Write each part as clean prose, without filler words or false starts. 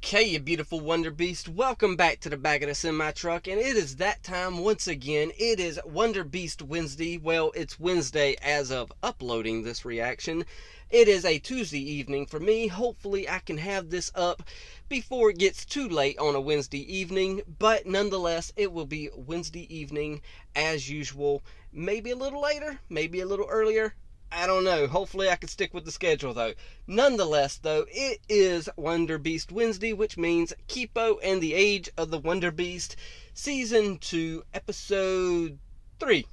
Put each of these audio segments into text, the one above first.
Okay, you beautiful Wonder Beast, welcome back to the back of the semi-truck, and it is that time once again. It is Wonder Beast Wednesday. Well, it's Wednesday as of uploading this reaction. It is a Tuesday evening for me. Hopefully I can have this up before it gets too late on a Wednesday evening, but nonetheless, it will be Wednesday evening as usual. Maybe a little later, maybe a little earlier. I don't know. Hopefully I can stick with the schedule though. Nonetheless though, it is Wonder Beast Wednesday, which means Kipo and the Age of the Wonder Beast Season 2, Episode 3.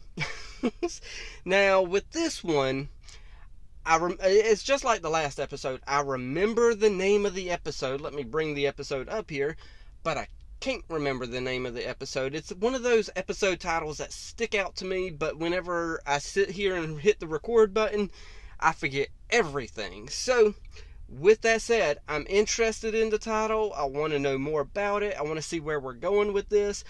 Now, with this one, it's just like the last episode. I remember the name of the episode. Let me bring the episode up here. But I can't remember the name of the episode. It's one of those episode titles that stick out to me, but whenever I sit here and hit the record button, I forget everything. So, with that said, I'm interested in the title. I want to know more about it. I want to see where we're going with this.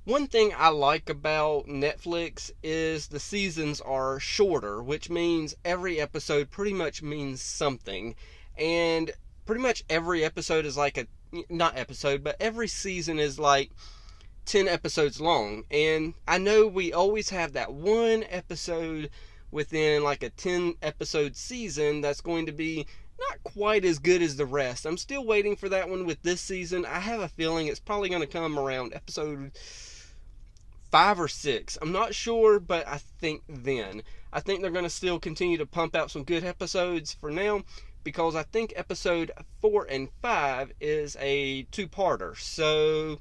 One thing I like about Netflix is the seasons are shorter, which means every episode pretty much means something. And pretty much every episode is like but every season is like 10 episodes long. And I know we always have that one episode within like a 10 episode season that's going to be not quite as good as the rest. I'm still waiting for that one with this season. I have a feeling it's probably going to come around episode 5 or 6. I'm not sure, but I think then. I think they're going to still continue to pump out some good episodes for now, because I think episode 4 and 5 is a two-parter. So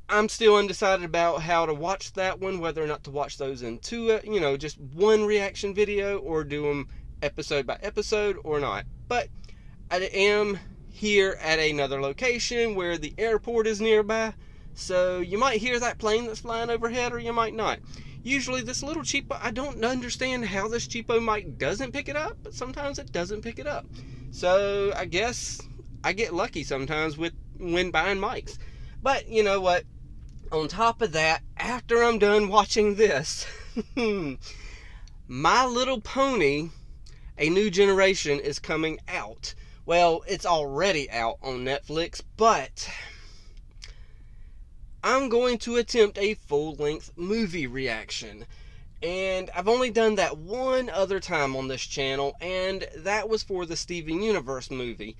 I'm still undecided about how to watch that one, whether or not to watch those in just one reaction video, or do them episode by episode or not. But I am here at another location where the airport is nearby. So you might hear that plane that's flying overhead, or you might not. Usually this little cheapo, I don't understand how this cheapo mic doesn't pick it up, but sometimes it doesn't pick it up. So I guess I get lucky sometimes when buying mics. But you know what? On top of that, after I'm done watching this, My Little Pony, A New Generation is coming out. Well, it's already out on Netflix, but I'm going to attempt a full-length movie reaction. And I've only done that one other time on this channel, and that was for the Steven Universe movie.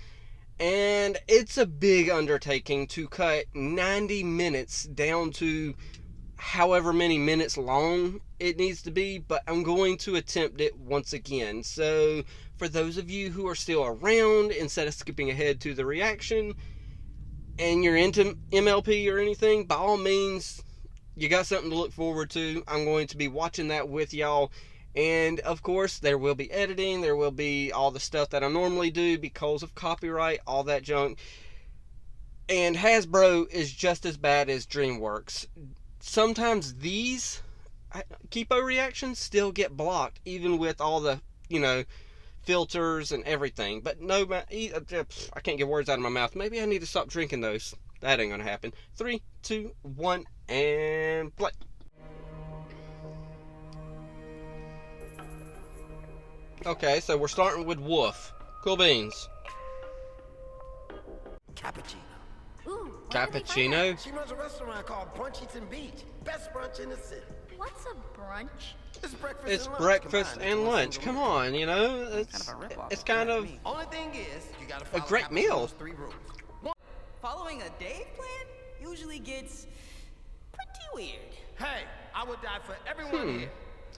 And it's a big undertaking to cut 90 minutes down to however many minutes long it needs to be, but I'm going to attempt it once again. So, for those of you who are still around, instead of skipping ahead to the reaction, and you're into MLP or anything, by all means, you got something to look forward to. I'm going to be watching that with y'all. And, of course, there will be editing. There will be all the stuff that I normally do because of copyright, all that junk. And Hasbro is just as bad as DreamWorks. Sometimes these Kipo reactions still get blocked, even with all the, filters and everything. But no, I can't get words out of my mouth. Maybe I need to stop drinking those. That ain't gonna happen. 3, 2, 1, and play. Okay, so we're starting with Wolf. Cool beans. Cappuccino. Ooh, Cappuccino? She runs a restaurant called Brunchington Beach. Best brunch in the city. What's a brunch? It's breakfast and lunch. Come on, it's kind of Only thing is, you gotta a great meal. 3 rules. Following a Dave plan usually gets pretty weird. Hey, I would die for everyone here.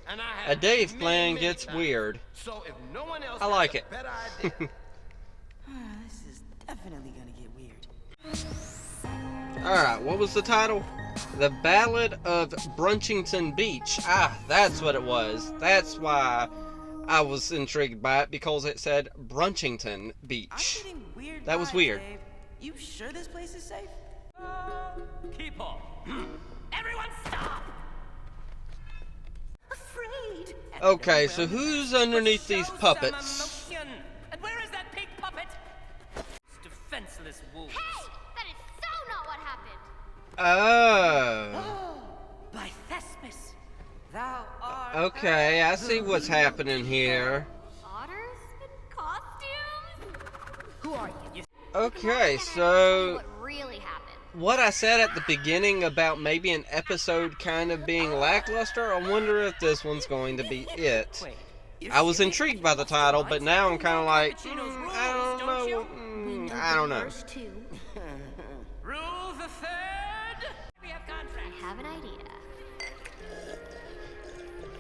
And I have A Dave many, plan many gets times. weird. So if no one else I like has it. a better idea, This is definitely gonna get weird. Alright, what was the title? The Ballad of Brunchington Beach. Ah, that's what it was. That's why I was intrigued by it, because it said Brunchington I'm Beach. getting weird. That was vibes, weird. Dave. You sure this place is safe? Kipo! Everyone stop! Afraid. Okay, so who's underneath these puppets? And where is that pink puppet? It's defenseless wolves. Hey, that is so not what happened. Oh. By Thespis, thou art. Okay, I see what's happening here. Otters in costumes? Who are you? Okay, so What really happened? what I said at the beginning about maybe an episode kind of being lackluster, I wonder if this one's going to be it. Wait, I was intrigued by the title, but now I'm kind of like, Cappuccino's rules, I don't don't know. you? I don't know. First two. Rule the third. We have I contracts. have an idea.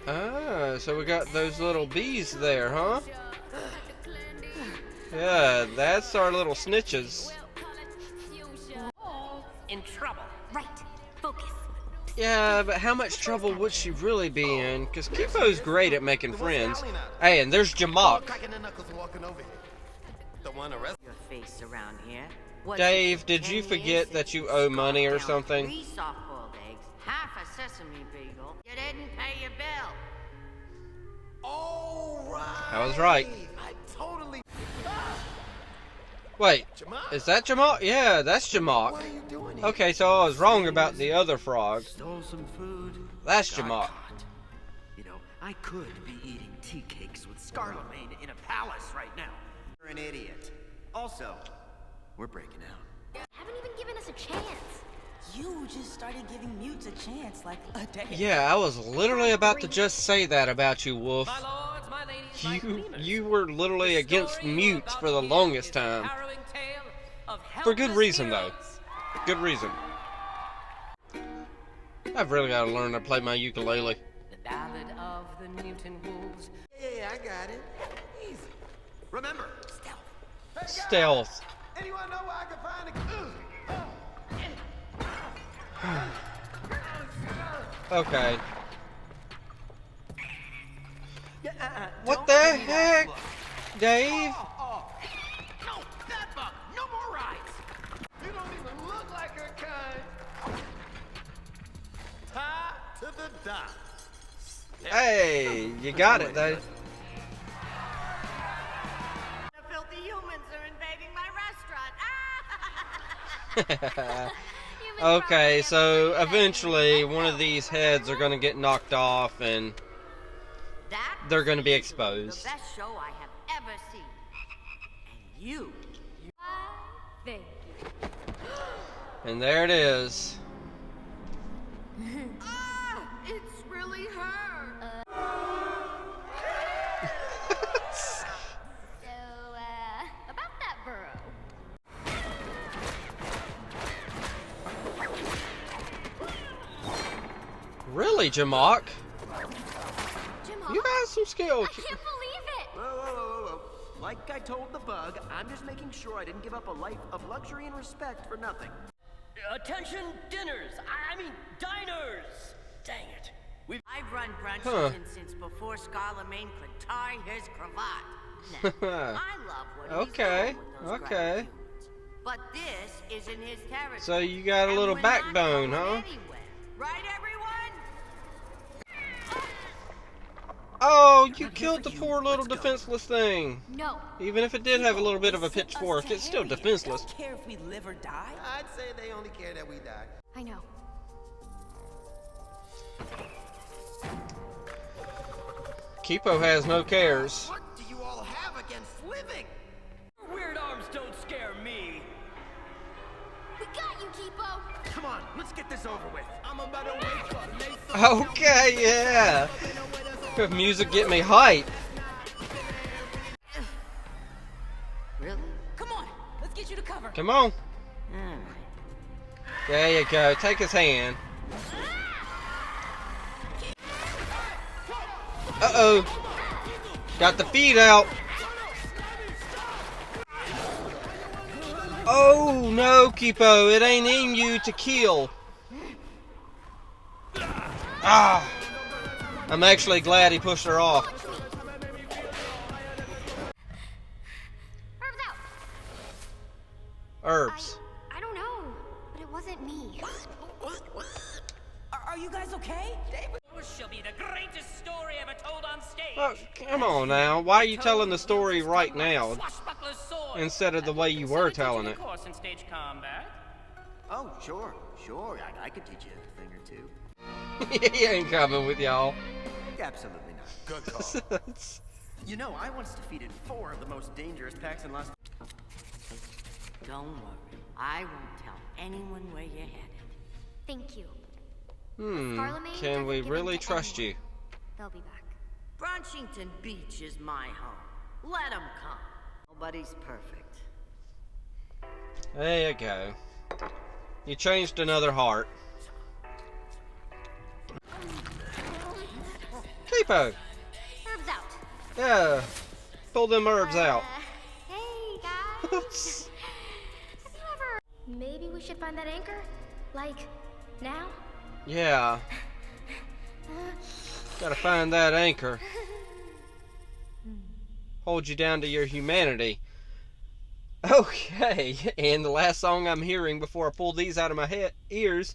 Ah, so we got those little bees there, huh? Yeah, that's our little snitches. In trouble. Right. Focus. Yeah, but how much trouble would she really be in? Because Kipo's great at making friends. Hey, and there's Jamak. Cracking their knuckles and walking over here. The one arrested. Your face around here. What, Dave, did 10 you years forget since that you owe money or scarfed down something? 3 soft-boiled eggs, half a sesame bagel. You didn't pay your bill. All right. I was right. I totally. Wait, Jamak? is that Jamak? Yeah, that's What Jamak. are you doing here? Okay, so I was wrong about the other frog. Stole some food. That's got Jamak. caught. You know, I could be eating tea cakes with Scarlemagne in a palace right now. You're an idiot. Also, we're breaking out. Haven't even given us a chance. You just started giving mutes a chance like a day. Yeah, I was literally about to just say that about you, Wolf. My lords, my ladies, my queeners. You were literally The against story mutes about for the to longest begin is time. a harrowing tale of For good helpless reason, though. heroes. Good reason. I've really got to learn to play my ukulele. The Ballad of the Newton Wolves. Yeah, I got it. Easy. Remember, stealth. Hey, guys, Stealth. anyone know where I can find a... Okay. What the heck, Dave? No, that bug. No more rides. You don't even look like her kind. Tie to the dot. Hey, you got it, Dave. The filthy humans are invading my restaurant. Okay, so eventually one of these heads are going to get knocked off and That they're going to be the exposed. best show I have ever seen. And you. Thank And there it is. It's really her. So, about that burrow. Really, Jamak? Jamal, You got some skill. I can't believe it. Whoa, whoa, whoa, whoa. Like I told the bug, I'm just making sure I didn't give up a life of luxury and respect for nothing. Attention dinners. I mean diners. Dang it. I've run Brunchington since before Scarlemagne could tie his cravat. Now, I love what he's Okay, doing with those okay. grimy humans. But this isn't his territory. So you got a And little we're not backbone, going huh? anywhere. Right, everyone? Oh, you killed the poor little defenseless thing. No. Even if it did have a little bit of a pitchfork, it's still defenseless. They don't care if we live or die. I'd say they only care that we die. I know. Kipo has no cares. What do you all have against living? Weird arms don't scare me. We got you, Kipo. Come on, let's get this over with. I'm about to wake up. Okay, yeah. Music get me hype. Really? Come on, let's get you to cover. Come on. Alright. There you go. Take his hand. Uh-oh. Got the feet out. Oh, no, Kipo. It ain't in you to kill. Ah. I'm actually glad he pushed her off. Herb's out. Herbs. I don't know, but it wasn't me. Are you guys okay? This shall be the greatest story ever told on stage. Oh, come on now. Why are you telling the story right now Swashbuckler's sword. instead of the way you were Consider telling taking it? a course in stage combat. Oh, sure. I could teach you a thing or two. He ain't coming with y'all. Absolutely not. Good call. You know, I once defeated 4 of the most dangerous packs in Las... Don't worry. I won't tell anyone where you're headed. Thank you. Can Scarlemagne we doesn't give in really to trust anyone. you? They'll be back. Brunchington Beach is my home. Let 'em come. Nobody's perfect. There you go. You changed another heart. Kipo! Herb's out. Yeah. Pull them herbs out. Hey, guys. Have you ever... Maybe we should find that anchor? Like, now? Yeah. Gotta find that anchor. Hold you down to your humanity. Okay, and the last song I'm hearing before I pull these out of my ears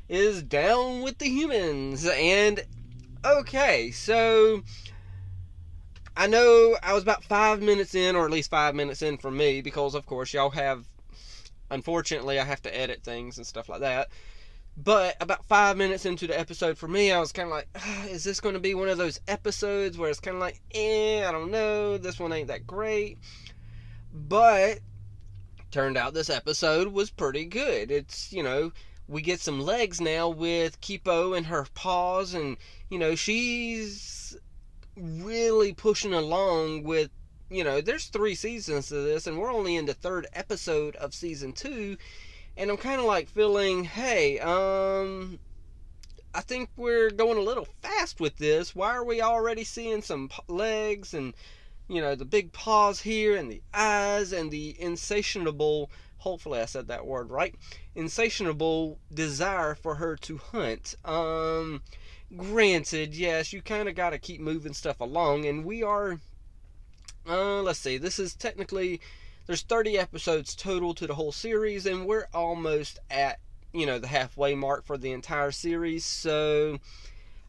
is Down with the Humans. And, okay, so I know I was about 5 minutes in, or at least 5 minutes in for me, because of course y'all have, unfortunately I have to edit things and stuff like that. But about 5 minutes into the episode for me, I was kind of like, is this going to be one of those episodes where it's kind of like, I don't know, this one ain't that great. But turned out this episode was pretty good. It's, we get some legs now with Kipo and her paws, and, she's really pushing along with, there's 3 seasons to this, and we're only in the 3rd episode of season 2, and I'm kind of like feeling, hey, I think we're going a little fast with this. Why are we already seeing some legs and, the big paws here and the eyes and the insatiable, hopefully I said that word right, insatiable desire for her to hunt. Granted, yes, you kind of got to keep moving stuff along, and we are, let's see, this is technically, there's 30 episodes total to the whole series, and we're almost at, the halfway mark for the entire series, so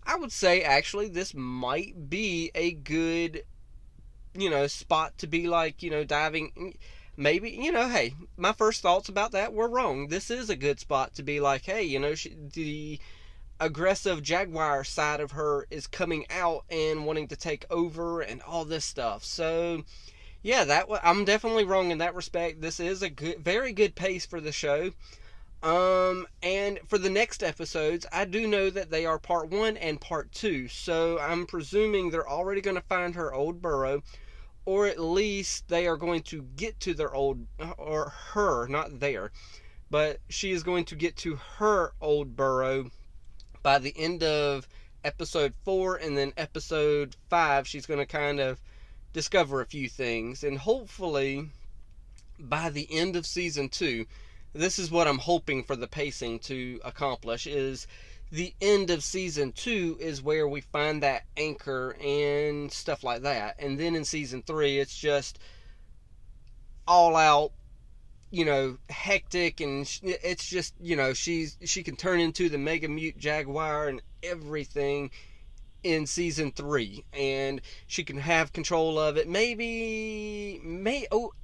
I would say, actually, this might be a good, spot to be like, diving, maybe, hey, my first thoughts about that were wrong. This is a good spot to be like, hey, the aggressive jaguar side of her is coming out and wanting to take over and all this stuff. So, yeah, I'm definitely wrong in that respect. This is a good, very good pace for the show. And for the next episodes, I do know that they are part 1 and part 2. So I'm presuming they're already going to find her old burrow, or at least they are going to get to their old, or her, not their, but she is going to get to her old burrow by the end of episode 4, and then episode 5, she's going to kind of discover a few things, and hopefully by the end of season 2, this is what I'm hoping for the pacing to accomplish, is the end of season 2 is where we find that anchor and stuff like that. And then in season 3, it's just all out, hectic, and it's just, she can turn into the Mega Mute Jaguar and everything in season 3, and she can have control of it.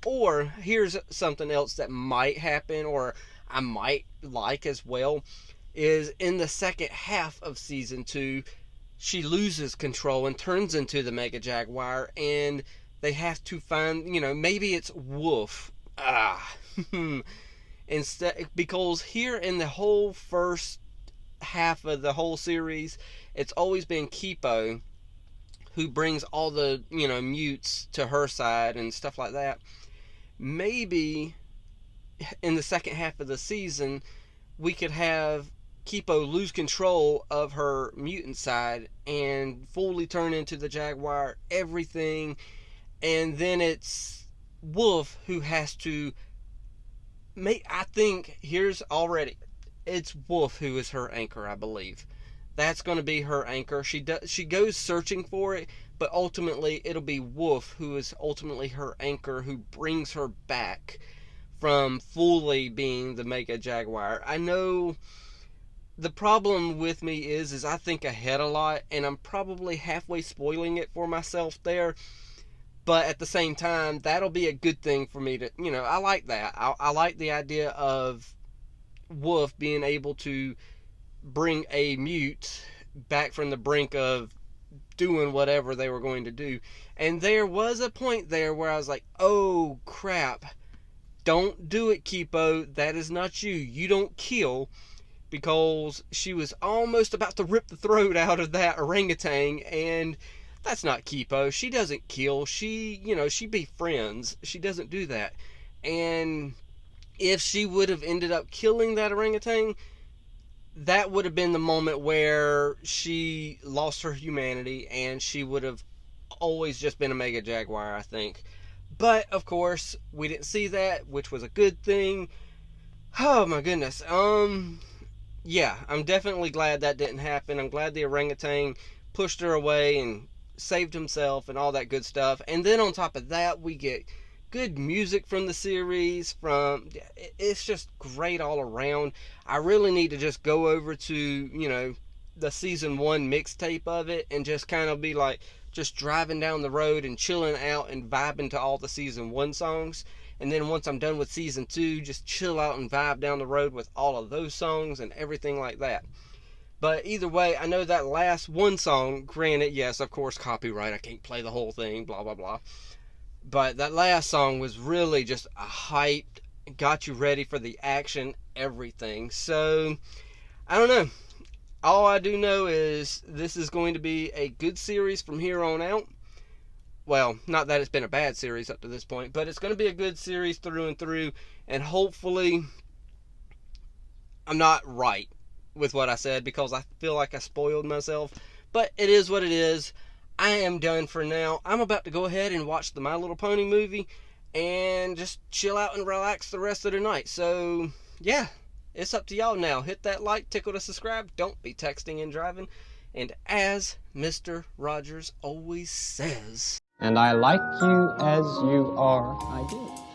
Or here's something else that might happen, or I might like as well, is in the second half of season 2, she loses control and turns into the Mega Jaguar, and they have to find, maybe it's Wolf. Instead, because here in the whole first half of the whole series, it's always been Kipo who brings all the, mutes to her side and stuff like that. Maybe in the second half of the season, we could have Kipo lose control of her mutant side and fully turn into the Jaguar, everything, and then it's Wolf who has to I think it's Wolf who is her anchor, I believe. That's going to be her anchor. She goes searching for it, but ultimately it'll be Wolf who is ultimately her anchor, who brings her back from fully being the Mega Jaguar. I know the problem with me is I think ahead a lot, and I'm probably halfway spoiling it for myself there. But at the same time, that'll be a good thing for me to, I like that. I like the idea of Wolf being able to bring a mute back from the brink of doing whatever they were going to do. And there was a point there where I was like, oh crap, Don't do it, Kipo. That is not you. You don't kill, because she was almost about to rip the throat out of that orangutan, and that's not Kipo. She doesn't kill. She befriends. She doesn't do that. And if she would have ended up killing that orangutan, that would have been the moment where she lost her humanity, and she would have always just been a mega jaguar, I think. But of course, we didn't see that, which was a good thing. Oh my goodness. Yeah, I'm definitely glad that didn't happen. I'm glad the orangutan pushed her away and saved himself and all that good stuff. And then on top of that, we get good music from the series. It's just great all around. I really need to just go over to, the season 1 mixtape of it and just kind of be like just driving down the road and chilling out and vibing to all the season 1 songs. And then once I'm done with season 2, just chill out and vibe down the road with all of those songs and everything like that. But either way, I know that last one song, granted, yes, of course, copyright, I can't play the whole thing, blah, blah, blah. But that last song was really just a hype, got you ready for the action, everything. So, I don't know. All I do know is this is going to be a good series from here on out. Well, not that it's been a bad series up to this point, but it's going to be a good series through and through, and hopefully I'm not right with what I said, because I feel like I spoiled myself, but it is what it is. I am done for now. I'm about to go ahead and watch the My Little Pony movie and just chill out and relax the rest of the night. So, yeah, it's up to y'all now. Hit that like, tickle to subscribe. Don't be texting and driving. And as Mr. Rogers always says, and I like you as you are, I do.